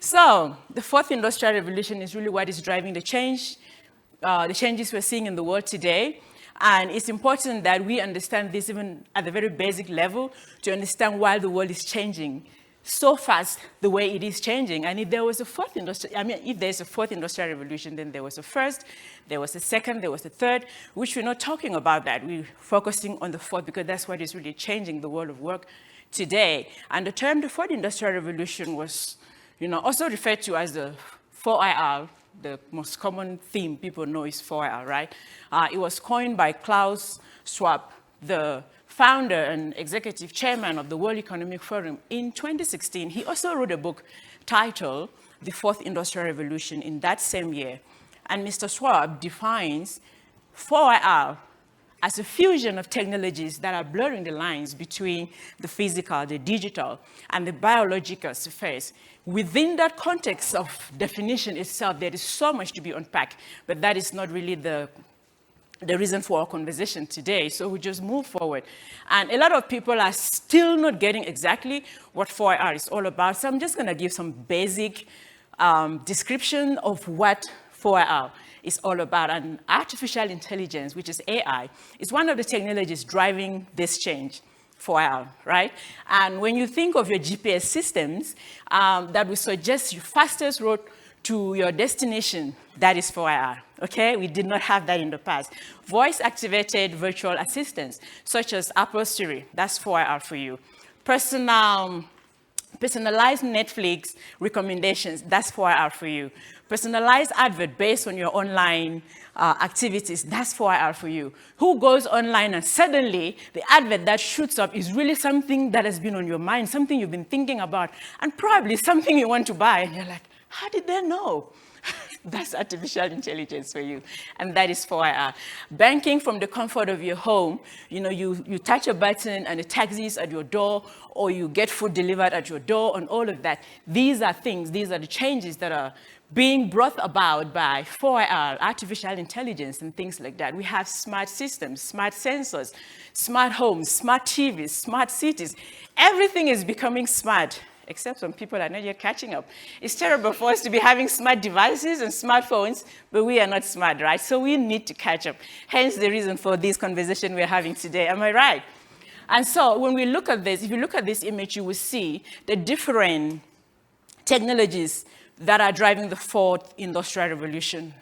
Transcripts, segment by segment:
So the fourth industrial revolution is really what is driving the changes we're seeing in the world today. And it's important that we understand this even at the very basic level to understand why the world is changing so fast the way it is changing. And if there was a if there's a fourth industrial revolution, then there was a first, there was a second, there was a third, which we're not talking about that. We're focusing on the fourth because that's what is really changing the world of work today. And the term the fourth industrial revolution was, also referred to as the 4IR. The most common theme people know is 4IR, right? It was coined by Klaus Schwab, the founder and executive chairman of the World Economic Forum in 2016. He also wrote a book titled The Fourth Industrial Revolution in that same year. And Mr. Schwab defines 4IR as a fusion of technologies that are blurring the lines between the physical, the digital, and the biological surface. Within that context of definition itself, there is so much to be unpacked, but that is not really the reason for our conversation today. So we just move forward. And a lot of people are still not getting exactly what 4IR is all about. So I'm just going to give some basic description of what 4IR is all about. And artificial intelligence, which is AI, is one of the technologies driving this change. 4IR, right? And when you think of your GPS systems, that will suggest your fastest road to your destination, that is 4IR, okay? We did not have that in the past. Voice-activated virtual assistants, such as Apple Siri, that's 4IR for you. Personalized Netflix recommendations, that's 4IR for you. Personalized advert based on your online activities, that's 4IR for you. Who goes online and suddenly the advert that shoots up is really something that has been on your mind, something you've been thinking about, and probably something you want to buy, and you're like, how did they know? That's artificial intelligence for you, and that is 4IR. Banking from the comfort of your home, you touch a button and a taxi is at your door, or you get food delivered at your door, and all of that. These are the changes that are being brought about by 4IR, artificial intelligence, and things like that. We have smart systems, smart sensors, smart homes, smart TVs, smart cities. Everything is becoming smart, except some people are not yet catching up. It's terrible for us to be having smart devices and smartphones, but we are not smart, right? So we need to catch up. Hence the reason for this conversation we're having today. Am I right? And so when we look at this, if you look at this image, you will see the different technologies that are driving the fourth industrial revolution.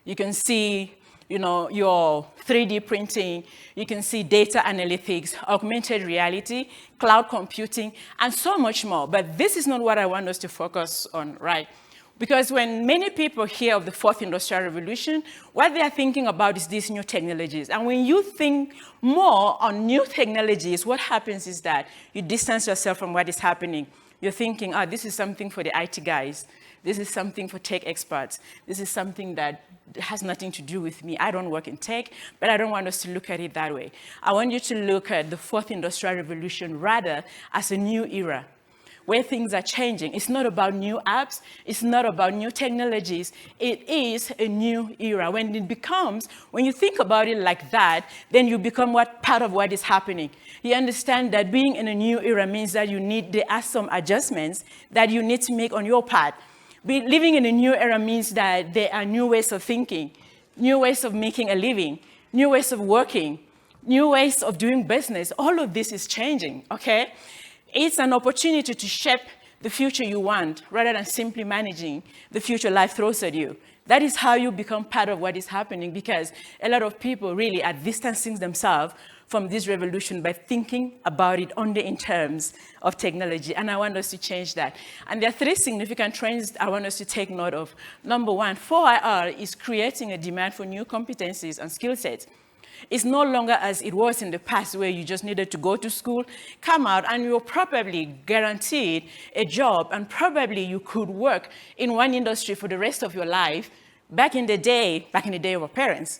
You can see, your 3D printing, you can see data analytics, augmented reality, cloud computing, and so much more. But this is not what I want us to focus on, right? Because when many people hear of the fourth industrial revolution, what they are thinking about is these new technologies. And when you think more on new technologies, what happens is that you distance yourself from what is happening. You're thinking, this is something for the IT guys. This is something for tech experts. This is something that has nothing to do with me. I don't work in tech, but I don't want us to look at it that way. I want you to look at the fourth industrial revolution rather as a new era where things are changing. It's not about new apps. It's not about new technologies. It is a new era. When you think about it like that, then you become part of what is happening. You understand that being in a new era means that there are some adjustments that you need to make on your part. Living in a new era means that there are new ways of thinking, new ways of making a living, new ways of working, new ways of doing business. All of this is changing, okay? It's an opportunity to shape the future you want rather than simply managing the future life throws at you. That is how you become part of what is happening, because a lot of people really are distancing themselves from this revolution by thinking about it only in terms of technology. And I want us to change that. And there are three significant trends I want us to take note of. Number one, 4IR is creating a demand for new competencies and skill sets. It's no longer as it was in the past where you just needed to go to school, come out, and you're probably guaranteed a job, and probably you could work in one industry for the rest of your life back in the day of our parents.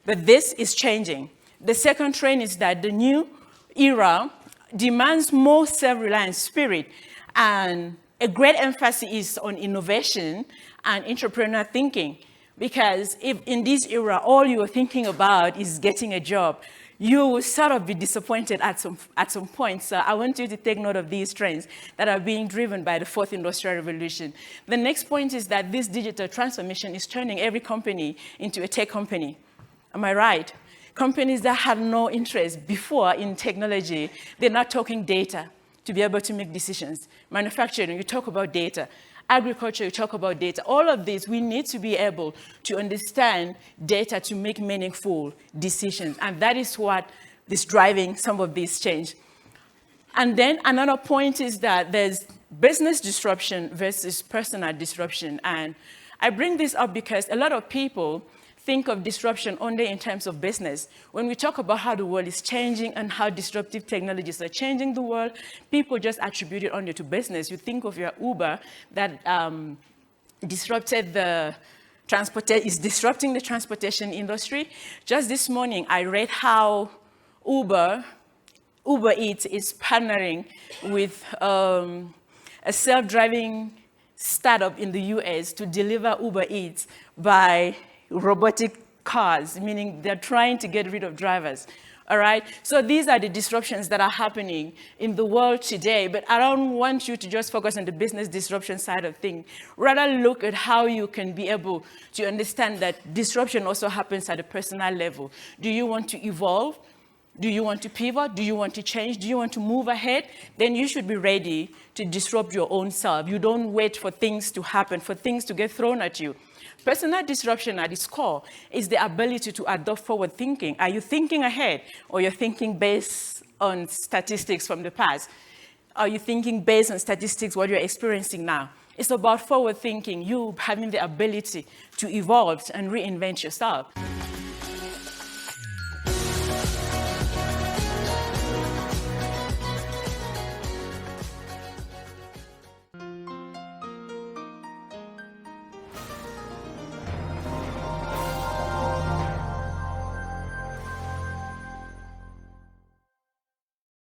But this is changing. The second trend is that the new era demands more self-reliant spirit, and a great emphasis is on innovation and entrepreneurial thinking. Because if in this era, all you are thinking about is getting a job, you will sort of be disappointed at some point. So I want you to take note of these trends that are being driven by the fourth industrial revolution. The next point is that this digital transformation is turning every company into a tech company. Am I right? Companies that had no interest before in technology, they're not talking data to be able to make decisions. Manufacturing, you talk about data. Agriculture, you talk about data. All of this, we need to be able to understand data to make meaningful decisions. And that is what is driving some of this change. And then another point is that there's business disruption versus personal disruption. And I bring this up because a lot of people think of disruption only in terms of business. When we talk about how the world is changing and how disruptive technologies are changing the world, people just attribute it only to business. You think of your Uber that disrupted the is disrupting the transportation industry. Just this morning, I read how Uber Eats is partnering with a self-driving startup in the US to deliver Uber Eats by robotic cars, meaning they're trying to get rid of drivers. All right? So these are the disruptions that are happening in the world today, but I don't want you to just focus on the business disruption side of things. Rather look at how you can be able to understand that disruption also happens at a personal level. Do you want to evolve? Do you want to pivot? Do you want to change? Do you want to move ahead? Then you should be ready to disrupt your own self. You don't wait for things to happen, for things to get thrown at you. Personal disruption at its core is the ability to adopt forward thinking. Are you thinking ahead, or you're thinking based on statistics from the past? Are you thinking based on statistics, what you're experiencing now? It's about forward thinking, you having the ability to evolve and reinvent yourself.